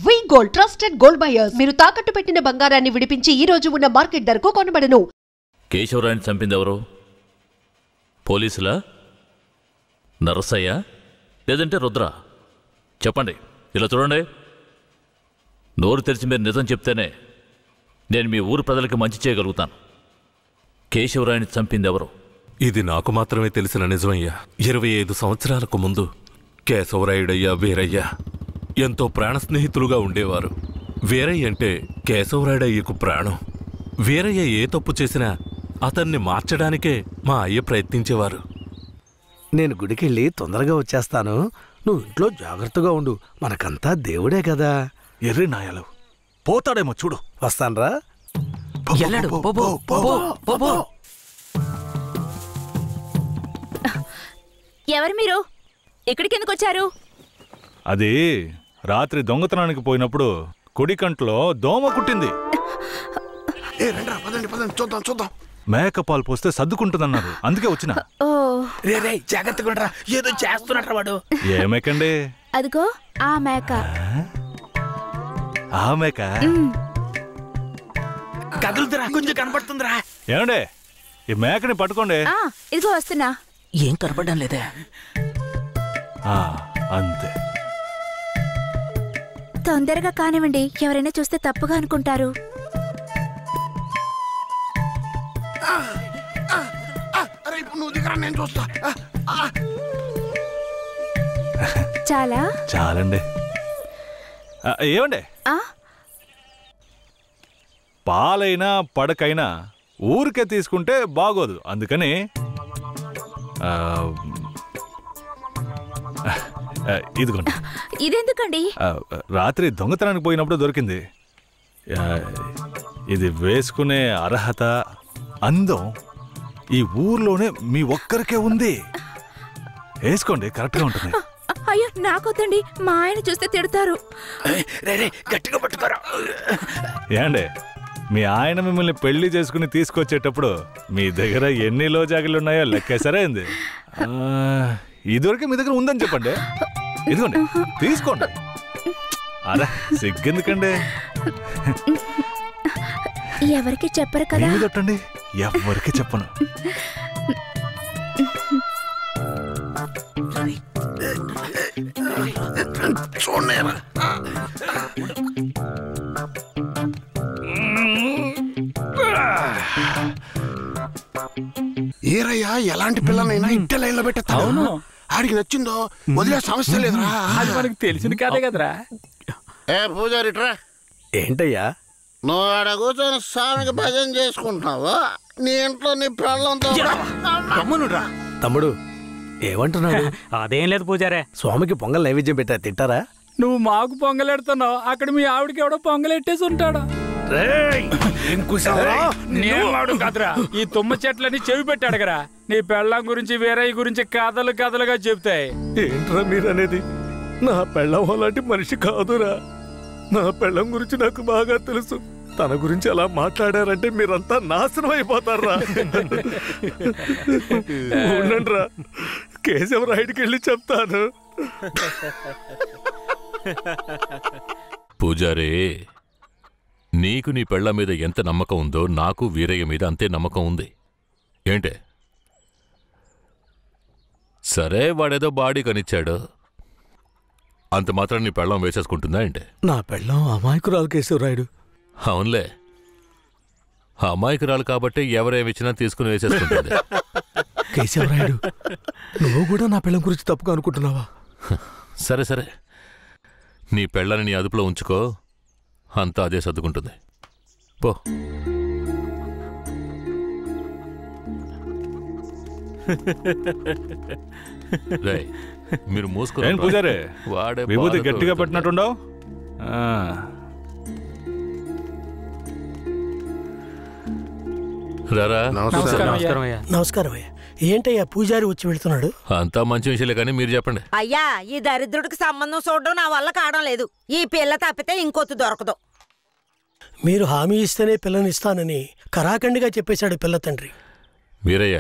వి gold trusted gold buyers. మీరు తాకట్టు పెట్టిన బంగారాన్ని విడిపించి ఈ రోజు ఉన్న మార్కెట్ ధరకు కొనబడను. కేశవరాయని చంపింది ఎవరు? పోలీసులా, నరసయ్య, లేదంటే రుద్ర? చెప్పండి. ఇలా చూడండి, నోరు తెరిచి మీరు నిజం చెప్తేనే నేను మీ ఊరు ప్రజలకి మంచి చేయగలుగుతాను. కేశవరాయని చంపింది ఎవరు? ఇది నాకు మాత్రమే తెలిసిన నిజమయ్యా. 25 సంవత్సరాలకు ముందు కేశవరాయుడయ్యా వీరయ్య ఎంతో ప్రాణ స్నేహితులుగా ఉండేవారు. వీరయ్య అంటే కేశవరాయుడయ్యకు ప్రాణం. వీరయ్య ఏ తప్పు చేసినా అతన్ని మార్చడానికే మా అయ్య ప్రయత్నించేవారు. నేను గుడికెళ్ళి తొందరగా వచ్చేస్తాను, నువ్వు ఇంట్లో జాగ్రత్తగా ఉండు. మనకంతా దేవుడే కదా. ఎర్రి నాయాలు పోతాడేమో చూడు. వస్తాన్రా. ఎవరు మీరు? ఇక్కడికి ఎందుకు వచ్చారు? అది రాత్రి దొంగతనానికి పోయినప్పుడు కుడి కంట్లో దోమ కుట్టింది. మేకపాలు పోస్తే సర్దుకుంటుందన్నారు, అందుకే వచ్చిన. జాగ్రత్తగా ఏదో చేస్తున్నట్టు వాడు. ఏ మేకండి? అదిగో ఆ మేక. ఆ మేక కదులుతురా, కొంచెం కనపడుతుందిరా. ఏమండే, ఈ మేకని పట్టుకోండి. ఇదిగో వస్తున్నా. ఏం కనపడడం లేదే. అంతే. తొందరగా కానివ్వండి, ఎవరైనా చూస్తే తప్పుగా అనుకుంటారు. నేను చూస్తా. చాలా చాలండి. ఏమండే, పాలైనా పడకైనా ఊరికే తీసుకుంటే బాగోదు. అందుకని ఇదిగోండి. ఇదెందుకండి? రాత్రి దొంగతనానికి పోయినప్పుడు దొరికింది. ఇది వేసుకునే అర్హత, అందం ఈ ఊర్లోనే మీ ఒక్కరికే ఉంది. వేసుకోండి, కరెక్ట్గా ఉంటుంది. అయ్యో నాకొద్దండి, మా ఆయన చూస్తే తిడతారు. గట్టిగా పట్టుకోరా. ఏండే, మీ ఆయన మిమ్మల్ని పెళ్లి చేసుకుని తీసుకొచ్చేటప్పుడు మీ దగ్గర ఎన్ని లోజాగిలున్నాయో లెక్కేసరైంది. ఇదివరకు మీ దగ్గర ఉందని చెప్పండి. ఇదిగోండి, తీసుకోండి. అరే సిగ్గెందుకండి? ఎవరికి చెప్పరు కదా. తట్టండి, ఎవరికి చెప్పను. ఏరయ్యా, ఎలాంటి పిల్లనైనా ఇంటి లైన్లో పెట్టేస్తాను. ఆడికి నచ్చిందో వదిలే సమస్య లేదురా. అది మనకి తెలిసింది కాదే కదరా. పూజారిట్రా. ఏంటయ్యా? నువ్వు ఆడ కూర్చొని స్వామికి భజన చేసుకుంటున్నావు, నీ ఇంట్లో నీ పిల్లలతో. తమ్ముడు ఏమంటున్నాడు? అదేం లేదు పూజారే. స్వామికి పొంగల్ నైవేద్యం పెట్టా, తింటారా? నువ్వు మాకు పొంగలెడుతున్నావు, అక్కడ మీ ఆవిడకి ఎవడో పొంగలెట్టేసి ఉంటాడు. నేను కదరా, ఈ తుమ్మ చెట్లని చెవి పెట్టాడు కదా. నీ పెళ్ళం గురించి వీరయ్య గురించి కథలు కథలుగా చెప్తాయి. ఏంట్రా మీరనేది? నా పెళ్ళం అలాంటి మనిషి కాదురా. నా పెళ్ళం గురించి నాకు బాగా తెలుసు. తన గురించి అలా మాట్లాడారంటే మీరంతా నాశనం అయిపోతారా. ఉండండిరా, కేశవరాయుడికి వెళ్ళి చెప్తాను. పూజారే, నీకు నీ పెళ్ళ మీద ఎంత నమ్మకం ఉందో నాకు వీరయ్య మీద అంతే నమ్మకం ఉంది. ఏంటే? సరే, వాడేదో బాడీ కనిచ్చాడు, అంత మాత్రం నీ పెళ్ళం వేసేసుకుంటుందా ఏంటే? నా పెళ్ళం అమాయకురాలు కేశవరాయుడు. అవునులే, అమాయకురాలు కాబట్టి ఎవరేమిచ్చినా తీసుకుని వేసేసుకుంటుంది. కేశవరాయుడు, నువ్వు కూడా నా పెళ్ళం గురించి తప్పుగా అనుకుంటున్నావా? సరే సరే, నీ పెళ్ళని నీ అదుపులో ఉంచుకో, అంతా అదే సర్దుకుంటుంది. పో. మీరు మూసుకుని పూజారే, వాడే విభూతి గట్టిగా పెట్టినట్టుండవు. నమస్కారం అయ్యా. ఏంటయ్యా పూజారి వచ్చి వెళ్తున్నాడు? అంతా మంచి విషయాలే, కానీ మీరు చెప్పండి. అయ్యా, ఈ దరిద్రుడికి సంబంధం చూడడం నా వల్ల కావడం లేదు. ఈ పిల్ల తప్పితే ఇంకొత్తు దొరకదు. మీరు హామీ ఇస్తేనే పిల్లనిస్తానని కరాఖండిగా చెప్పేశాడు పిల్ల తండ్రి. వీరయ్య,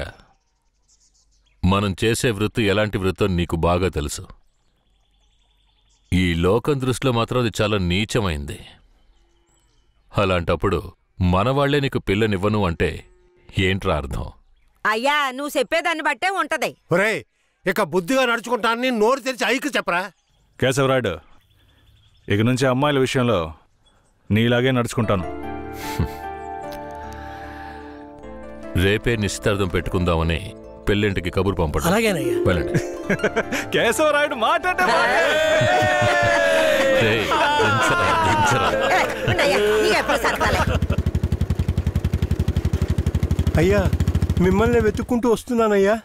మనం చేసే వృత్తి ఎలాంటి వృత్తో నీకు బాగా తెలుసు. ఈ లోకం దృష్టిలో మాత్రం అది చాలా నీచమైంది. అలాంటప్పుడు మనవాళ్లే నీకు పిల్లనివ్వను అంటే ఏంట్రా అర్థం? అయ్యా నువ్వు చెప్పేదాన్ని బట్టే ఉంటది. ఒరే ఇక బుద్ధిగా నడుచుకుంటానని నోరు తెరిచి ఐకి చెప్పరా. కేశవరాయుడు, ఇక నుంచి అమ్మాయిల విషయంలో నీలాగే నడుచుకుంటాను. రేపే నిశ్చితార్థం పెట్టుకుందామని పెళ్ళింటికి కబురు పంపండి. అలాగేనయ్యా. వెళ్ళండి. కేశవరాయుడు మాట్లాడే అయ్యా మిమ్మల్ని వెతుక్కుంటూ వస్తున్నానయ్యా.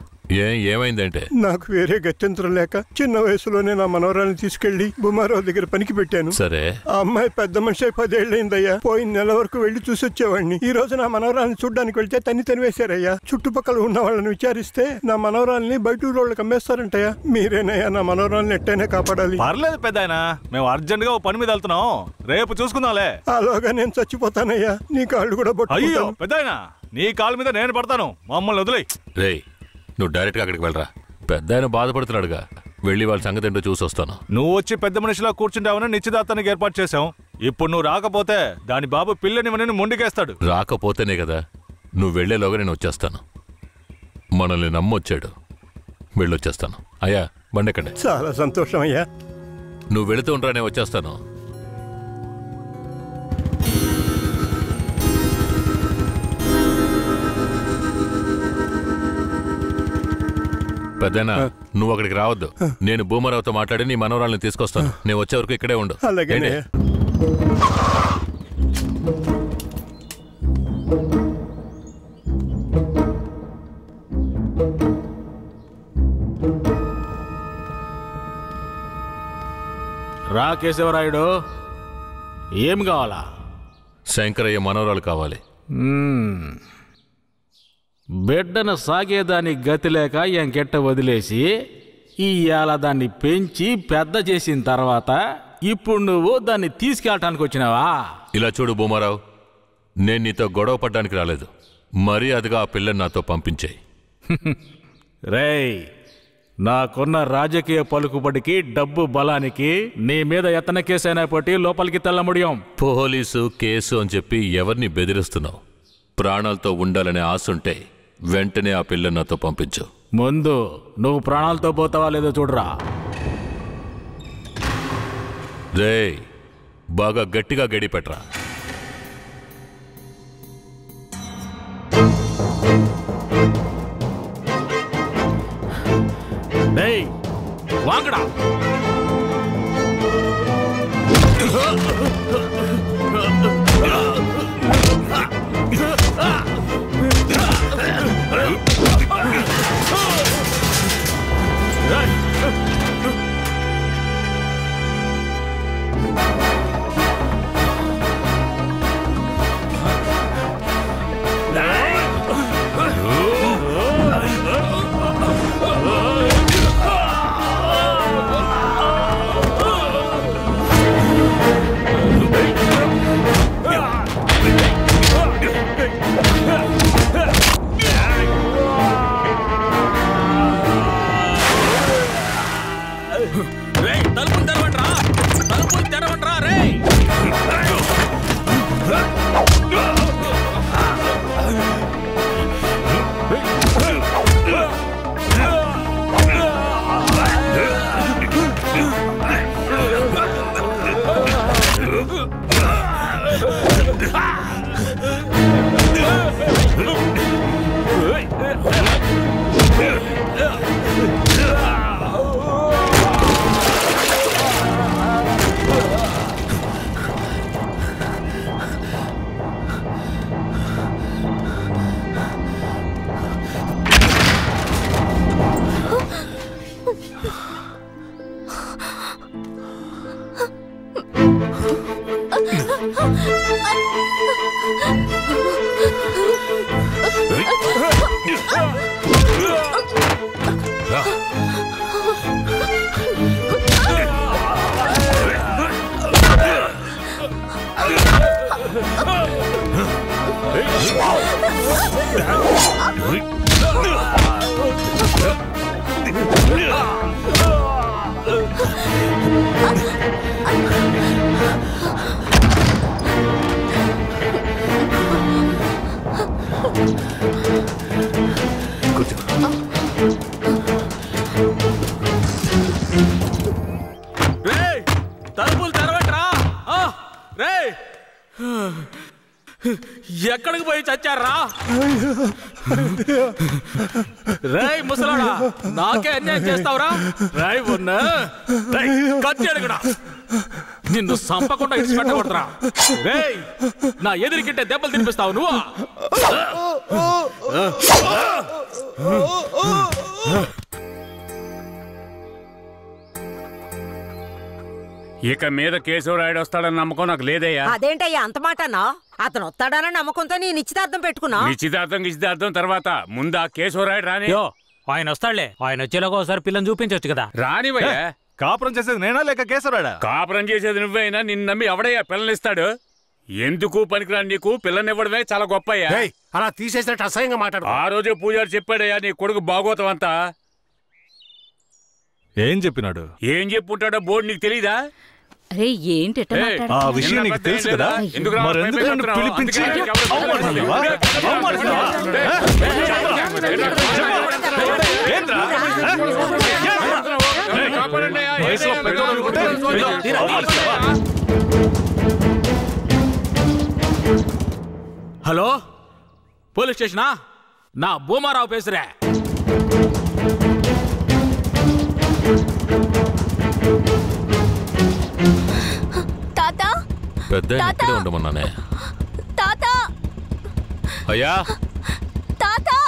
ఏమైందంటే నాకు వేరే గత్యంతరం లేక చిన్న వయసులోనే నా మనవరాన్ని తీసుకెళ్లి బుమారావు దగ్గర పనికి పెట్టాను. సరే, ఆ అమ్మాయి పెద్ద మనిషి 10 ఏళ్ళైందయ్యా. పోయిన నెల వరకు వెళ్లి చూసొచ్చేవాడిని. ఈ రోజు నా మనవరాన్ని చూడ్డానికి వెళ్తే తనివేశారయ్యా. చుట్టుపక్కల ఉన్న వాళ్ళని విచారిస్తే నా మనవరాల్ని బయట ఊరోళ్ళకి అమ్మేస్తారంటయ్యా. మీరేనయ్యా నా మనవరాల్ని ఎట్టైనా కాపాడాలి. పర్లేదు పెద్దాయనా, మేము అర్జెంట్ గా ఓ పని మీద వెళ్తున్నాం, రేపు చూసుకుందాంలే. అలాగా నేను చచ్చిపోతానయ్యా. నీ కాళ్ళు కూడా అయ్యో పెద్దాయనా, నీ కాళ్ళ మీద నేను పడతాను, మమ్మల్ని వదిలేయ్. రేయ్ నువ్వు డైరెక్ట్గా అక్కడికి వెళ్ళరా. పెద్ద ఆయన బాధపడుతున్నాడుగా, వెళ్ళి వాళ్ళ సంగతి ఏంటో చూసి వస్తాను. నువ్వు వచ్చి పెద్ద మనిషిలా కూర్చుంటావని నిశ్చితార్థానికి ఏర్పాటు చేశాం. ఇప్పుడు నువ్వు రాకపోతే దాని బాబు పిల్లని మొండికేస్తాడు. రాకపోతేనే కదా. నువ్వు వెళ్లేలోగా నేను వచ్చేస్తాను. మనల్ని నమ్మొచ్చాడు, వెళ్ళొచ్చేస్తాను. అయ్యా బండెక్కండి. చాలా సంతోషం అయ్యా. నువ్వు వెళుతూ ఉంటా, నేను వచ్చేస్తాను. పెద్దనా నువ్వు అక్కడికి రావద్దు. నేను భూమరావుతో మాట్లాడి నీ మనవరాల్ని తీసుకొస్తాను. నేను వచ్చే వరకు ఇక్కడే ఉండు. అలాగే. రా కేశవరాయుడు, ఏం కావాలా? శంకరయ్య మనవరాలు కావాలి. బిడ్డను సాగేదానికి గతి లేక ఎంకెట్ట వదిలేసి ఇవాళ దాన్ని పెంచి పెద్ద చేసిన తర్వాత ఇప్పుడు నువ్వు దాన్ని తీసుకెళ్ళటానికి వచ్చినావా? ఇలా చూడు భూమారావు, నేను నీతో గొడవ పడ్డానికి రాలేదు. మర్యాదగా ఆ పిల్లని నాతో పంపించేయి. రేయ్, నాకున్న రాజకీయ పలుకుబడికి డబ్బు బలానికి నీ మీద ఎత్తన కేసైనా పట్టి లోపలికి తెల్లముడియం. పోలీసు కేసు అని చెప్పి ఎవరిని బెదిరిస్తున్నావు? ప్రాణాలతో ఉండాలనే ఆశుంటే వెంటనే ఆ పిల్లని నాతో పంపించు. ముందు నువ్వు ప్రాణాలతో పోతావా లేదో చూడరా. రేయ్ బాగా గట్టిగా గడి పెట్టరా. రేయ్ వాంగడా. Ah! ఎక్కడికి పోయి చచ్చారా? రేయ్ ముసలాడా, నాకే అన్యాయం చేస్తావురా? రాయ్ ఉన్నా కత్తి అడుగుడా, నిన్ను సంపకుండా ఇచ్చి పెట్టకూడదురా. రేయ్, నా ఎదురుకింటే దెబ్బలు తినిపిస్తావు నువ్వు. ఇక మీద కేశవరాయుడు వస్తాడని నమ్మకం నాకు లేదయ్యా. అదేంటయ్యా అంత మాటనా? అతను వస్తాడన్న నమ్మకంతో నీ నిశ్చితార్థం పెట్టుకున్నా. నిశ్చితార్థం తర్వాత ముందు ఆ కేశవరాయుడు రాని. ఆయన వస్తాడులే, ఆయన వచ్చేలాగా ఒకసారి పిల్లని చూపించవచ్చు కదా. రానివయ్యా. కాపురం చేసేది నేనా లేక కేశవరాయుడా? కాపురం చేసేది నువ్వైనా నిన్ను నమ్మి ఎవడయ్యా పిల్లనిస్తాడు? ఎందుకు పనికిరాని నీకు పిల్లనివ్వడమే చాలా గొప్పయ్యా. అలా తీసేసినట్టు అసహ్యంగా మాట్లాడు. ఆ రోజే పూజారి చెప్పాడయ్యా నీ కొడుకు బాగోతం అంతా. ఏం చెప్పినాడు? ఏం చెప్పుంటాడో బోర్డు నీకు తెలీదా? అరే ఏంటి ఆ విషయం నీకు తెలుసు కదా, మరెందుకు నన్ను పిలిపించి హలో, పోలీస్ స్టేషనా? నా భూమారావు పేసురే. తాతా, పెద్ద ఇక్కడే ఉండమన్నానే. తాతా, అయ్యా తాతా,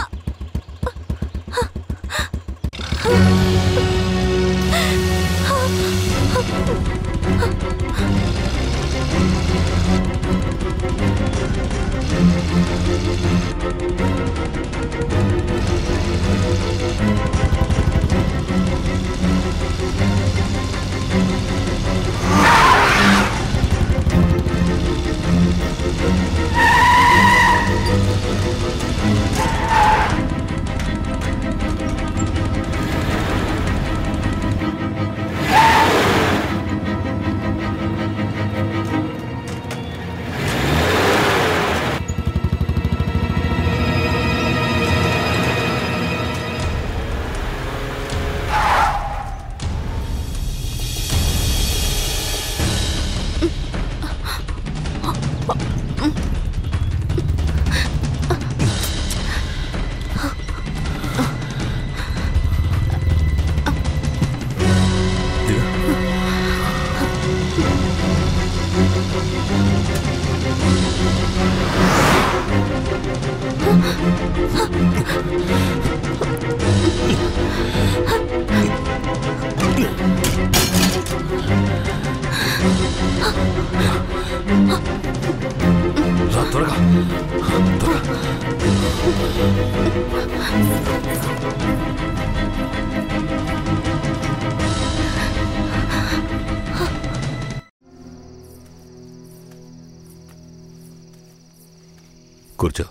కూర్చో.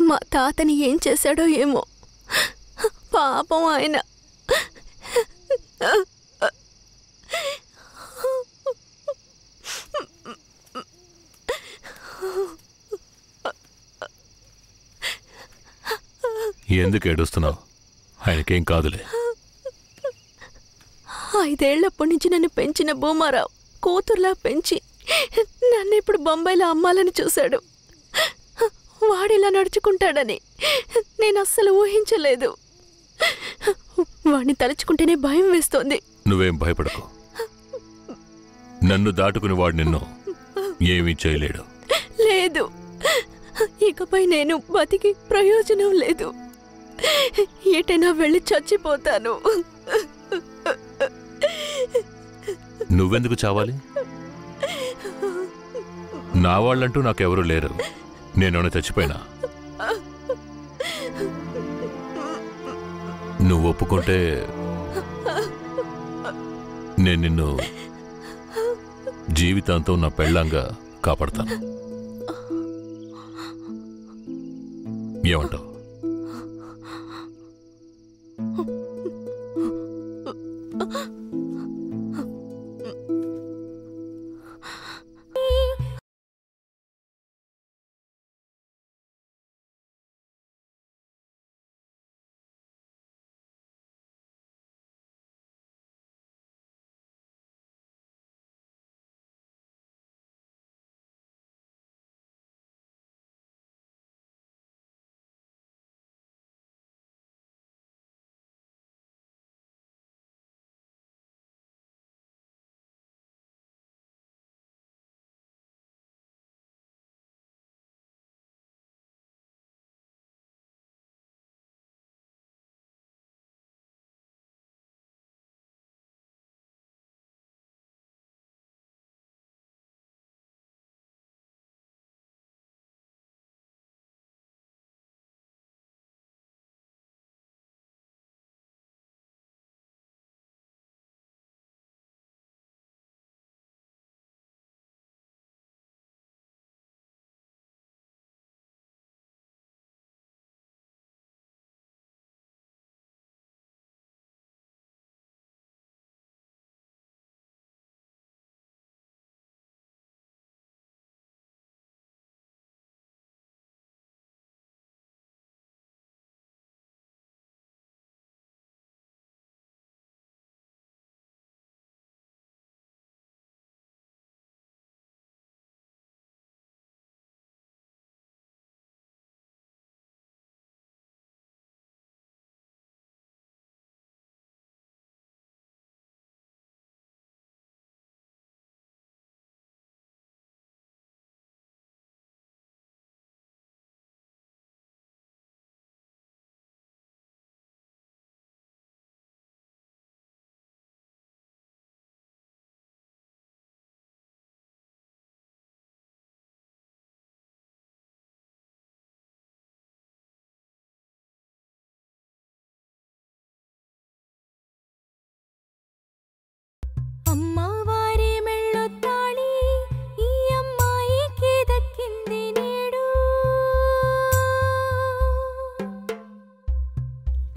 మా తాతని ఏం చేశాడో ఏమో, పాపం ఆయన. ఎందుకు ఏడుస్తున్నావు? ఆయనకేం కాదులే. 5 ఏళ్లప్పటి నుంచి నన్ను పెంచిన భూమారావు కూతుర్లా పెంచి నన్ను ఇప్పుడు బొంబాయిలో అమ్మాలని చూశాడు. వాడిలా నడుచుకుంటాడని నేను అస్సలు ఊహించలేదు. వాడిని తలుచుకుంటేనే భయం వేస్తోంది. నువ్వేం భయపడకు. నన్ను దాటుకుని వాడు నిన్ను ఏమీ చేయలేడు. లేదు, ఇకపై నేను బతికి ప్రయోజనం లేదు. ఏటైనా వెళ్ళి చచ్చిపోతాను. నువ్వెందుకు చావాలి? నా వాళ్ళంటూ నాకెవరూ లేరు. నేనేమైనా చచ్చిపోయినా? నువ్వు ఒప్పుకుంటే నేను నిన్ను జీవితాంతం నా పెళ్ళంగా కాపాడతాను. ఏమంటావు?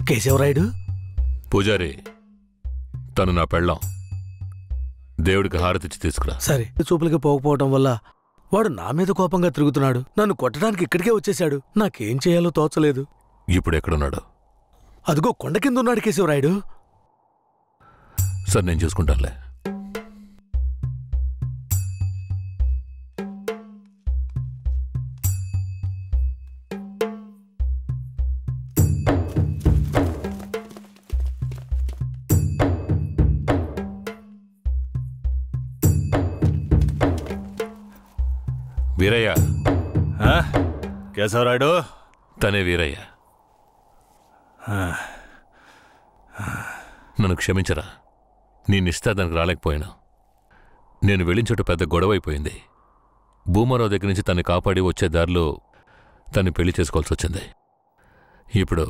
కేశవరాయుడు పూజారి, తను నా పెళ్ళాం. దేవుడికి హారతిచ్చి తీసుకురా. సరే. చూపులకి పోకపోవటం వల్ల వాడు నా మీద కోపంగా తిరుగుతున్నాడు. నన్ను కొట్టడానికి ఇక్కడికే వచ్చేశాడు. నాకేం చేయాలో తోచలేదు. ఇప్పుడు ఎక్కడున్నాడు? అదిగో కొండ కింద ఉన్నాడు కేశవరాయుడు. సరే, నేను చూసుకుంటానులే. వీరయ్య. కేశవరాయుడు? తనే వీరయ్య. నన్ను క్షమించరా. నీ నిశ్చితార్థానికి రాలేకపోయినా. నేను వెళ్ళిన చోట పెద్ద గొడవ అయిపోయింది. భూమారావు దగ్గర నుంచి తన్ని కాపాడి వచ్చే దారిలో తన్ని పెళ్లి చేసుకోవాల్సి వచ్చింది. ఇప్పుడు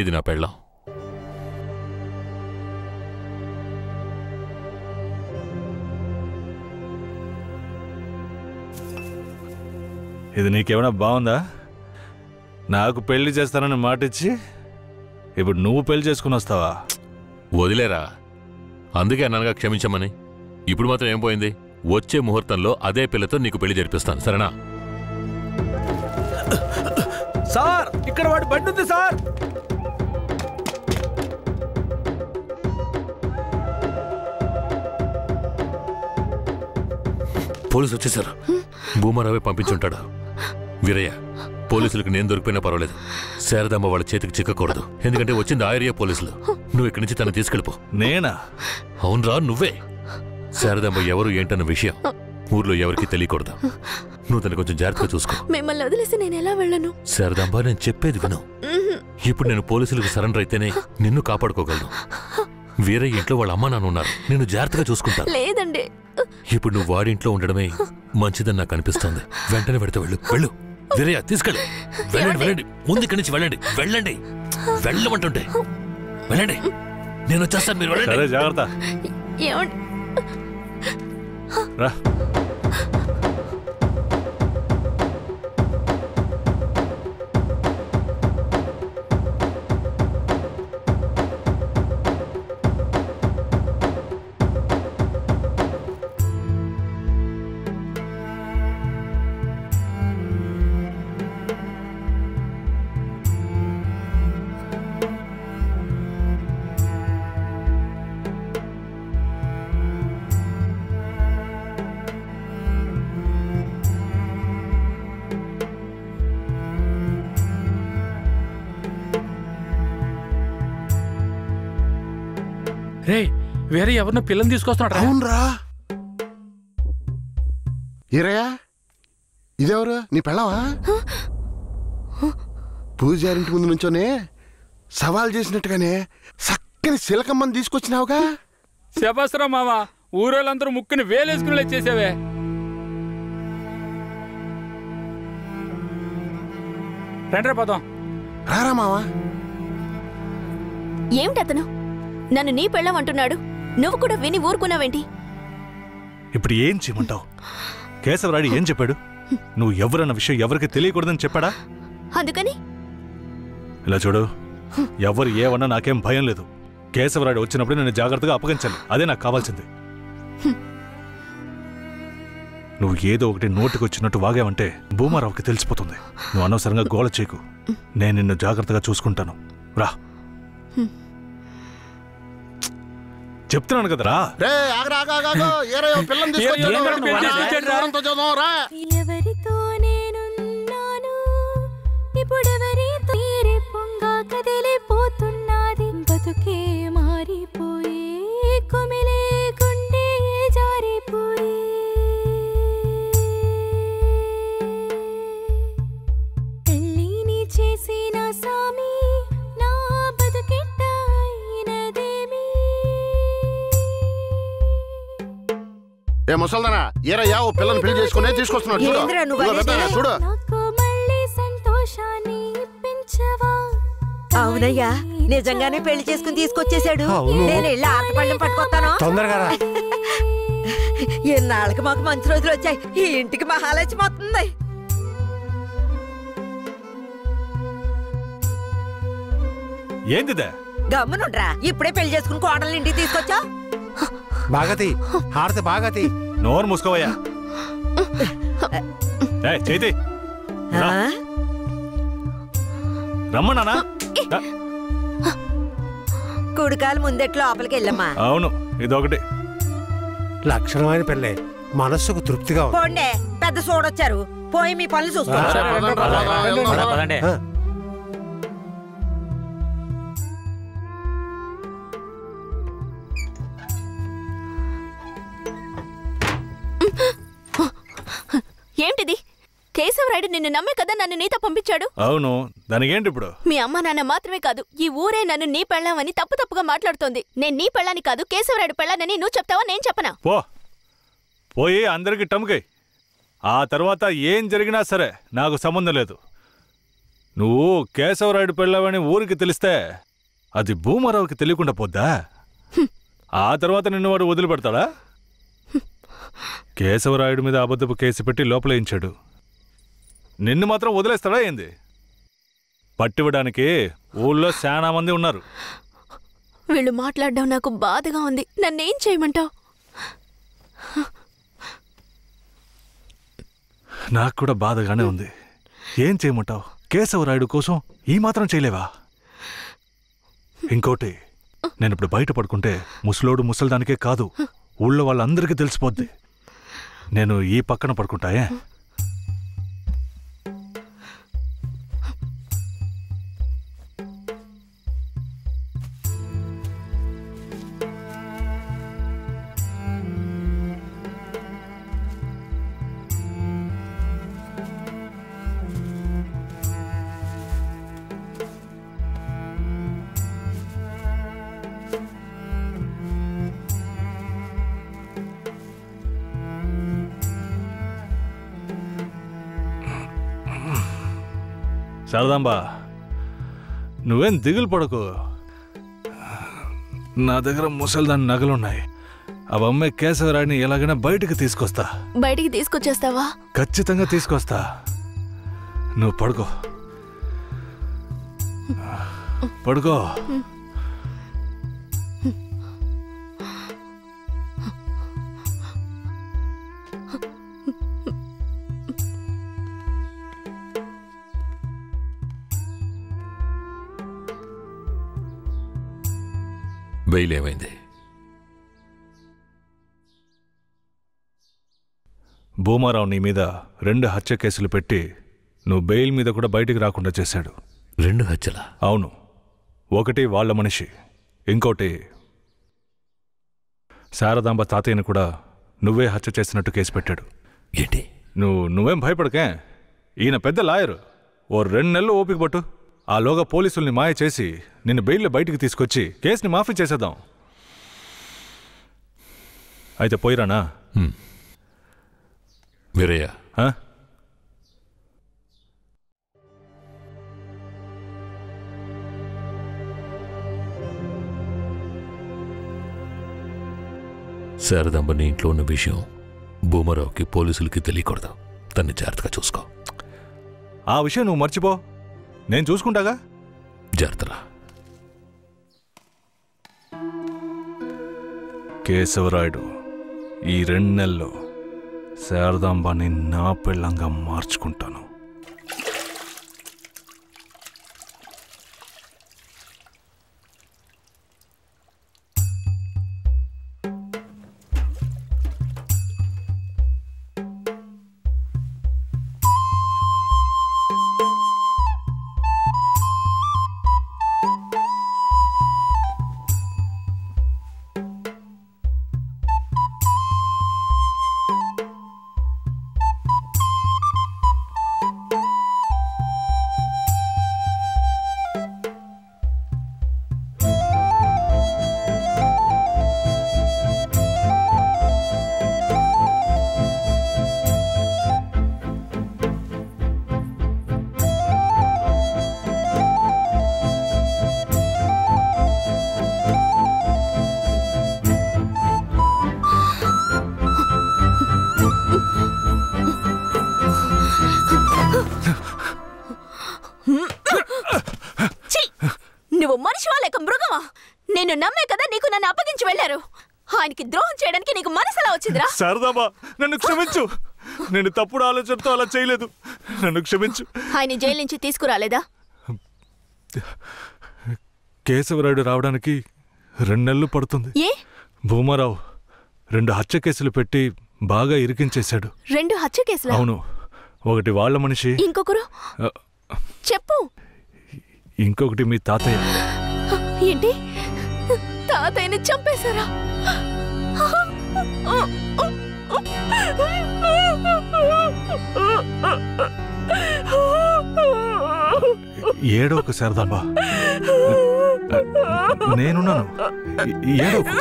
ఇది నా పెళ్ళాం. ఇది నీకేమైనా బాగుందా? నాకు పెళ్లి చేస్తానని మాటిచ్చి ఇప్పుడు నువ్వు పెళ్లి చేసుకుని వస్తావా? వదిలేరా. అందుకే అన్నానుగా క్షమించమని. ఇప్పుడు మాత్రం ఏం పోయింది? వచ్చే ముహూర్తంలో అదే పిల్లతో నీకు పెళ్లి జరిపిస్తాను, సరేనా? సార్, ఇక్కడ వాడి బండి ఉంది సార్. పోలీసు వచ్చేసారు. భూమారావే పంపించుంటాడు. వీరయ్య, పోలీసులకు నేను దొరికిపోయినా పర్వాలేదు. శారదమ్మ వాళ్ళ చేతికి చిక్కకూడదు. ఎందుకంటే వచ్చింది ఆ ఏరియా పోలీసులు. నువ్వు ఇక్కడి నుంచి తను తీసుకెళ్ళిపో. నేనా? అవునరా, నువ్వే. శారదమ్మ ఎవరు ఏంటన్న విషయం ఊర్లో ఎవరికి తెలియకూడదు. నువ్వు తను కొంచెం జాగ్రత్తగా చూసుకో. మిమ్మల్ని వదిలేసి నేను ఎలా వెళ్ళను? శారదమ్మ, నేను చెప్పేది విను. ఇప్పుడు నేను పోలీసులకు సరెండర్ అయితేనే నిన్ను కాపాడుకోగలను. వీరయ్య ఇంట్లో వాళ్ళ అమ్మ నాన్న ఉన్నారు. నేను జాగ్రత్తగా చూసుకుంటాను. లేదండి. ఇప్పుడు నువ్వు వాడింట్లో ఉండడమే మంచిదని నాకు అనిపిస్తోంది. వెంటనే పెడితే వెళ్ళు. వెళ్ళు వీరయ్య, తీసుకెళ్ళు. వెళ్ళండి, వెళ్ళండి. ముందు ఇక్కడి నుంచి వెళ్ళండి. వెళ్ళండి, వెళ్ళమంటుంటే వెళ్ళండి. నేను వచ్చేస్తాను, మీరు వెళ్ళండి. జాగ్రత్త. రా. రే, వేరే ఎవరినో పిల్లని తీసుకొస్తున్నాడు. అవునరా. ఈరయ్యా, ఇదెవరు? నీ పెళ్ళవా? పూజారింటి ముందు నుంచోనే సవాల్ చేసినట్టుగానే చక్కని శిలకమ్మని తీసుకొచ్చినావుగా. శబాస్రా మామ, ఊరోళ్ళందరూ ముక్కుని వేలేసుకుని చేసావే. రండ్రా పోదాం. రారా మావా. ఏమిటతను నన్ను నీ పెళ్ళం అంటున్నాడు? నువ్వు కూడా విని ఊరుకున్నావేంటి? ఇప్పుడు ఏం చేయమంటావు? కేశవరాయుడు ఏం చెప్పాడు? నువ్వు ఎవరన్న విషయం ఎవరికి తెలియకూడదని చెప్పాడా? అందుకని ఇలా చూడు, ఎవరు ఏమన్నా నాకేం భయం లేదు. కేశవరాయుడు వచ్చినప్పుడు నేను జాగ్రత్తగా అప్పగించాలి. అదే నాకు కావాల్సింది. నువ్వు ఏదో ఒకటి నోటికి వచ్చినట్టు వాగావంటే భూమారావుకి తెలిసిపోతుంది. నువ్వు అనవసరంగా గోల చేయకు. నేను నిన్ను జాగ్రత్తగా చూసుకుంటాను. రా, చెప్తున్నాను కదరా. ఎవరితో నేనున్నాను ఇప్పుడెవరితో పొంగా కదిలిపోతున్నది. బతుకే మారిపోయి కుమిలే గుండె జారిపోయి పెళ్ళిని చేసిన సామి నా బతుకెట్ట అయినదేమి. ఏ ముసల్దానా, ఏరయ్యా ఓ పిల్లని పెళ్లి చేసుకునే తీసుకొస్తున్నాడు. చూడు. అవునయ్యా, నిజంగానే పెళ్లి చేసుకుని తీసుకొచ్చేసాడు. నేను వెళ్ళి ఆరతపళ్ళెం పట్టుకొస్తాను. తొందరగా. ఎన్నాళ్ళకి మాకు మంచి రోజులు వచ్చాయి. ఈ ఇంటికి మహాలక్ష్మి వస్తుంది. ఏందిదే? గమ్మునుండ్రా, ఇప్పుడే పెళ్లి చేసుకుని కోడల్ని ఇంటికి తీసుకొచ్చా. బాగతి హారతి బాగతి. నోరు మూసుకోవయ్యా. చేతి రమ్మన్నానా? కుడికాలు ముందెట్ లోపలికి వెళ్ళమ్మా. అవును, ఇదొకటి లక్షణమైన పెళ్ళే, మనస్సుకు తృప్తిగా ఉంది. పోండే, పెద్ద చూడొచ్చారు, పోయి మీ పనులు చూసుకోండి. ఏంటిది? కేశవరాయుడు నిన్ను నమ్మే కదా నన్ను నీతో పంపించాడు. అవును, దానికేంటి ఇప్పుడు? మీ అమ్మ నాన్న మాత్రమే కాదు, ఈ ఊరే నన్ను నీ పెళ్ళామని తప్పుగా మాట్లాడుతోంది. నేను నీ పెళ్ళాని కాదు, కేశవరాయుడు పెళ్ళానని నువ్వు చెప్తావా, నేను చెప్పనా? పోయి అందరికి టముకై. ఆ తర్వాత ఏం జరిగినా సరే నాకు సంబంధం లేదు. నువ్వు కేశవరాయుడు పెళ్ళావని ఊరికి తెలిస్తే అది భూమారావుకి తెలియకుండా పోద్దా? ఆ తర్వాత నిన్ను వాడు వదిలిపెడతాడా? కేశవరాయుడు మీద అబద్ధపు కేసు పెట్టి లోపలేయించాడు. నిన్ను మాత్రం వదిలేస్తాడా ఏంది? పట్టివ్వడానికి ఊళ్ళో చాలా మంది ఉన్నారు. వీళ్ళు మాట్లాడడం నాకు బాధగా ఉంది. నన్నేం చేయమంటావు? నాకు కూడా బాధగానే ఉంది. ఏం చేయమంటావు? కేశవరాయుడు కోసం ఈ మాత్రం చేయలేవా? ఇంకోటి, నేను ఇప్పుడు బయట పడుకుంటే ముసలోడు ముసలిదానికే కాదు, ఊళ్ళో వాళ్ళందరికీ తెలిసిపోద్ది. నేను ఈ పక్కన పడుకుంటాయే. శారదాంబా, నువ్వేం దిగులు పడకు. నా దగ్గర ముసలిదాని నగలున్నాయి. అవమ్మే కేశవరాయుడిని ఎలాగైనా బయటికి తీసుకొస్తా. బయటికి తీసుకొచ్చేస్తావా? ఖచ్చితంగా తీసుకొస్తా. నువ్వు పడుకో, పడుకో. బెయిల్ ఏమైంది? భూమారావు నీ మీద 2 హత్య కేసులు పెట్టి నువ్వు బెయిల్ మీద కూడా బయటికి రాకుండా చేశాడు. 2 హత్యలా? అవును. ఒకటి వాళ్ళ మనిషి, ఇంకోటి శారదాంబ తాతయ్యను కూడా నువ్వే హత్య చేసినట్టు కేసు పెట్టాడు. ఏంటి? నువ్వేం భయపడకే. ఈయన పెద్ద లాయరు. ఓ 2 నెలలు ఓపిక పట్టు. ఆలోగా పోలీసుల్ని మాయ చేసి నిన్ను బెయిల్లో బయటికి తీసుకొచ్చి కేసుని మాఫీ చేసేద్దాం. అయితే పోయిరానా? వీరయ్య, శారదాంబ నీ ఇంట్లో ఉన్న విషయం భూమారావుకి పోలీసులకి తెలియకూడదు. తన్ని జాగ్రత్తగా చూసుకో. ఆ విషయం నువ్వు మర్చిపో, నేను చూసుకుంటాగా. జాగ్రత్తరా. కేశవరాయుడు ఈ 2 నెలల్లో శారదాంబాని నా పెళ్ళంగా మార్చుకుంటాను. మనిషివా లేక మృగమా? నేను నమ్మే కదా నీకు నన్ను అప్పగించి వెళ్ళారు. ఆయనకి ద్రోహం చేయడానికి నీకు మనసులా వచ్చిందిరా? శారదాంబ, నన్ను క్షమించు. నేను తప్పుడు ఆలోచనతో అలా చేయలేదు. నన్ను క్షమించు. ఆయన జైలు నుంచి తీసుకురాలేదా? కేశవరాయుడు రావడానికి 2 నెలలు పడుతుంది. ఏ? భూమారావు 2 హత్య కేసులు పెట్టి బాగా ఇరికించేశాడు. 2 హత్య కేసులా? అవును. ఒకటి వాళ్ళ మనిషి, ఇంకొకరు చెప్పు. ఇంకొకటి మీ తాతయ్య. ఏంటి? తాతయ్యని చంపేశారా? ఏడోకు శారదాంబ, నేనున్నాను. ఏడోకు.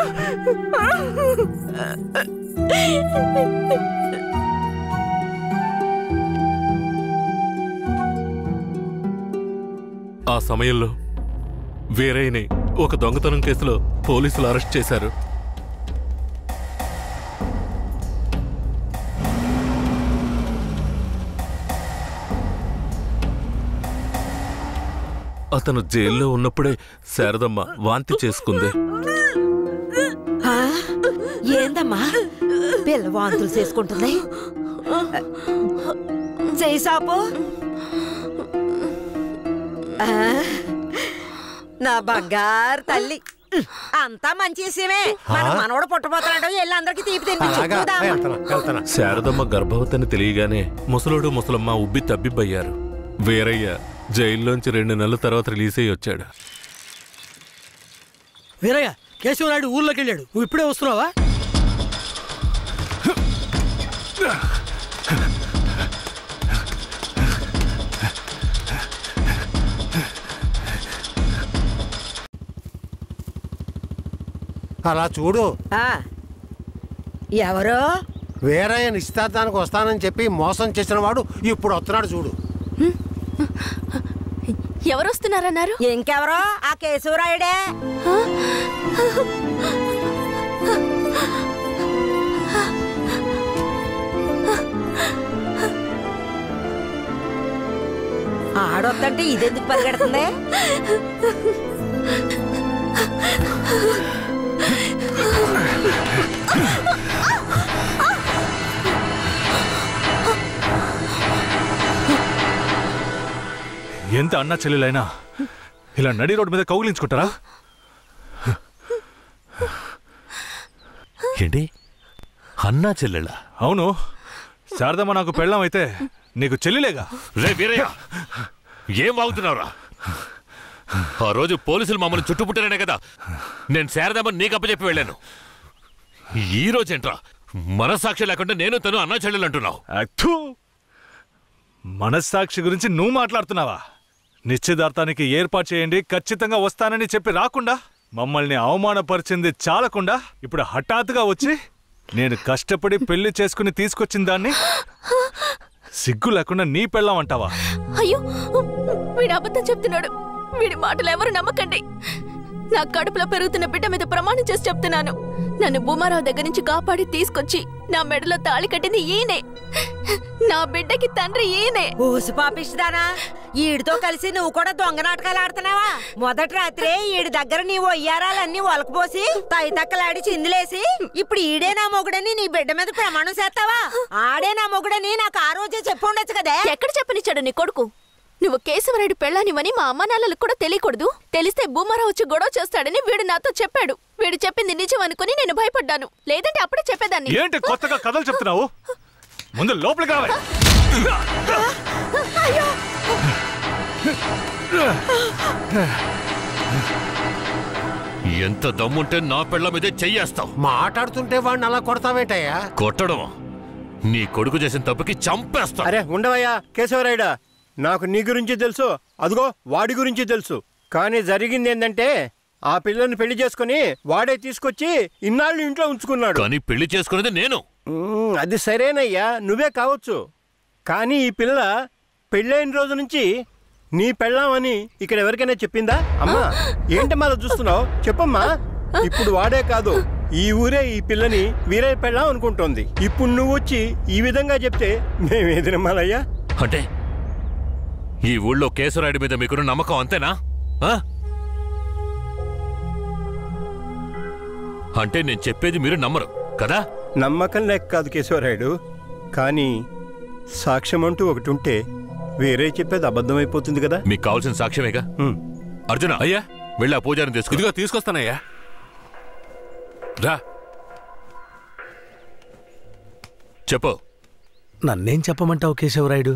ఆ సమయంలో వీరయ్యని ఒక దొంగతనం కేసులో పోలీసులు అరెస్ట్ చేశారు. అతను జైల్లో ఉన్నప్పుడే శారదమ్మ వాంతి చేసుకుంది. ఏందమ్మా పిల్ల వాంతులు చేసుకుంటుంది? చేసాపు నా బంగారు తల్లి, అంతా మంచి విషయమే. మన మనవడు పుట్టబోతున్నాడు, వెళ్ళి అందరికి తీపి తినిపించు. శారదమ్మ గర్భవతిని తెలియగానే ముసలోడు ముసలమ్మ ఉబ్బి తబ్బిబ్బయ్యారు. వీరయ్య జైల్లోంచి 2 నెలల తర్వాత రిలీజ్ అయ్యి వచ్చాడు. వీరయ్య, కేశవరాయుడు ఊర్లోకి వెళ్ళాడు. నువ్వు ఇప్పుడే వస్తున్నావా? అలా చూడు. ఎవరో వీరయ్య నిశ్చితార్థానికి వస్తానని చెప్పి మోసం చేసిన వాడు ఇప్పుడు వస్తున్నాడు చూడు. ఎవరు వస్తున్నారన్నారు? ఇంకెవరో ఆ కేశవరాయుడే. ఆడొద్దంటే ఇదెందుకు పరిగెడుతుంది? ఎంత అన్నా చెల్లెలైనా ఇలా నడి రోడ్డు మీద కౌగిలించుకుంటారా? ఏంటి అన్నా చెల్లెళ్ళ? అవును. శారదమ్మ నాకు పెళ్ళాం అయితే నీకు చెల్లిలేగా. రే వీరయ్య, ఏం వాగుతున్నావురా? ఆ రోజు పోలీసులు మమ్మల్ని చుట్టుముట్టారనే కదా నేను శారదమ్మ నీకు అప్పచెప్పి వెళ్ళాను. ఈ రోజేంట్రా మనస్సాక్షి లేకుండా నేను తను అన్నా చెల్లెలు అంటున్నావు? మనస్సాక్షి గురించి నువ్వు మాట్లాడుతున్నావా? నిశ్చితార్థానికి ఏర్పాటు చేయండి, ఖచ్చితంగా వస్తానని చెప్పి రాకుండా మమ్మల్ని అవమానపరిచింది చాలకుండా ఇప్పుడు హఠాత్తుగా వచ్చి నేను కష్టపడి పెళ్లి చేసుకుని తీసుకొచ్చిన దాన్ని సిగ్గు లేకుండా నీ పెళ్ళాం అంటావా? అయ్యో, వీడు అబద్ధం చెప్తున్నాడు. వీడి మాటలు ఎవరు నమ్మకండి. నా కడుపులో పెరుగుతున్న బిడ్డ మీద ప్రమాణం చేసి చెప్తున్నాను. నన్ను భూమారావు దగ్గర నుంచి కాపాడి తీసుకొచ్చి నా మెడలో తాళి కట్టింది ఈయనే. నా బిడ్డకి తండ్రి ఈయనే. ఊసి పాపిస్తానా? ఈడితో కలిసి నువ్వు కూడా దొంగ నాటకాలు ఆడుతున్నావా? మొదటి రాత్రే ఈడి దగ్గర నీ ఒయ్యారాలన్నీ ఒలకపోసి తైతక్కలాడి చిందులేసి ఇప్పుడు ఈడే నా మొగుడని నీ బిడ్డ మీద ప్రమాణం చేస్తావా? ఆడే నా మొగుడని నాకు ఆ రోజే చెప్పు ఉండొచ్చు కదే. ఎక్కడ చెప్పనిచ్చాడు నీ కొడుకు? నువ్వు కేశవరాయుడు పెళ్ళానివని మా అమ్మ నాన్నలకు కూడా తెలియకూడదు. తెలిస్తే భూమారావు వచ్చి గొడవ చేస్తాడని వీడు నాతో చెప్పాడు. వీడు చెప్పింది నిజం అనుకుని నేను భయపడ్డాను. లేదంటే అప్పుడే చెప్పేదాన్ని. ఏంటి కొత్తగా కథలు చెప్తున్నావు? ముందు లోపలికి రావాలి. ఎంత దమ్ముంటే నా పెళ్ళ మీదే చెయ్యేస్తావు? మాట్లాడుతుంటే వాడిని అలా కొడతావేంటయ్యా? కొట్టడం నీ కొడుకు చేసిన తప్పుకి చంపేస్తా. అరే ఉండవయ్యా కేశవరాయుడా, నాకు నీ గురించి తెలుసు, అదిగో వాడి గురించి తెలుసు. కానీ జరిగింది ఏంటంటే ఆ పిల్లని పెళ్లి చేసుకుని వాడే తీసుకొచ్చి ఇన్నాళ్ళు ఇంట్లో ఉంచుకున్నాడు. కానీ పెళ్లి చేసుకునేది నేను. అది సరేనయ్యా, నువ్వే కావచ్చు. కానీ ఈ పిల్ల పెళ్ళైన రోజు నుంచి నీ పెళ్ళామని ఇక్కడ ఎవరికైనా చెప్పిందా? అమ్మా ఏంటమ్మా చూస్తున్నావు? చెప్పమ్మా. ఇప్పుడు వాడే కాదు, ఈ ఊరే ఈ పిల్లని వీరయ్య పెళ్ళాం అనుకుంటోంది. ఇప్పుడు నువ్వు వచ్చి ఈ విధంగా చెప్తే మేమేది నమ్మాలయ్యా? అంటే ఈ ఊళ్ళో కేశవరాయుడి మీద మీకున్న నమ్మకం అంతేనా? అంటే నేను చెప్పేది మీరు నమ్మరు కదా? నమ్మకం లేక కాదు కేశవరాయుడు, కానీ సాక్ష్యం అంటూ ఒకటి ఉంటే వేరే చెప్పేది అబద్ధమైపోతుంది కదా. మీకు కావాల్సిన సాక్ష్యమేగా. అర్జున, అయ్యా వెళ్ళి ఆ పూజారిని తీసుకు. ఇదిగో తీసుకొస్తానయ్యా. రా. చెప్పు. నన్నేం చెప్పమంటావు కేశవరాయుడు?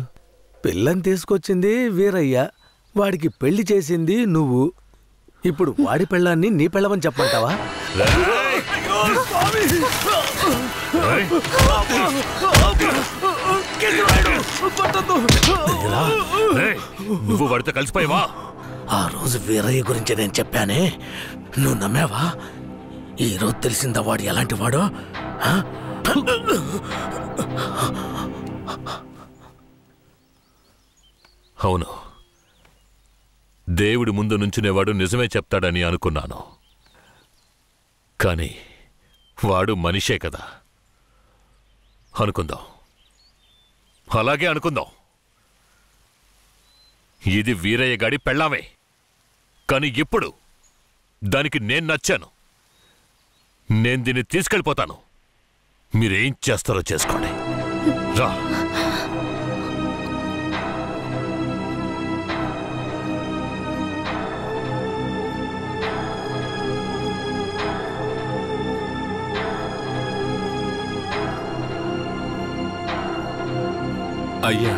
పిల్లని తీసుకొచ్చింది వీరయ్య, వాడికి పెళ్లి చేసింది నువ్వు. ఇప్పుడు వాడి పెళ్ళాన్ని నీ పెళ్ళమని చెప్పమంటావా? నువ్వు వాడితో కలిసిపోయావా? ఆ రోజు వీరయ్య గురించి నేను చెప్పానే, నువ్వు నమ్మావా? ఈ రోజు తెలిసిందా వాడు ఎలాంటి వాడో? అవును, దేవుడి ముందు నుంచునేవాడు నిజమే చెప్తాడని అనుకున్నాను. కానీ వాడు మనిషే కదా. అనుకుందాం, అలాగే అనుకుందాం. ఇది వీరయ్య గాడి పెళ్ళామే. కానీ ఇప్పుడు దానికి నేను నచ్చాను. నేను దీన్ని తీసుకెళ్ళిపోతాను. మీరేం చేస్తారో చేసుకోండి. రా. అయ్యా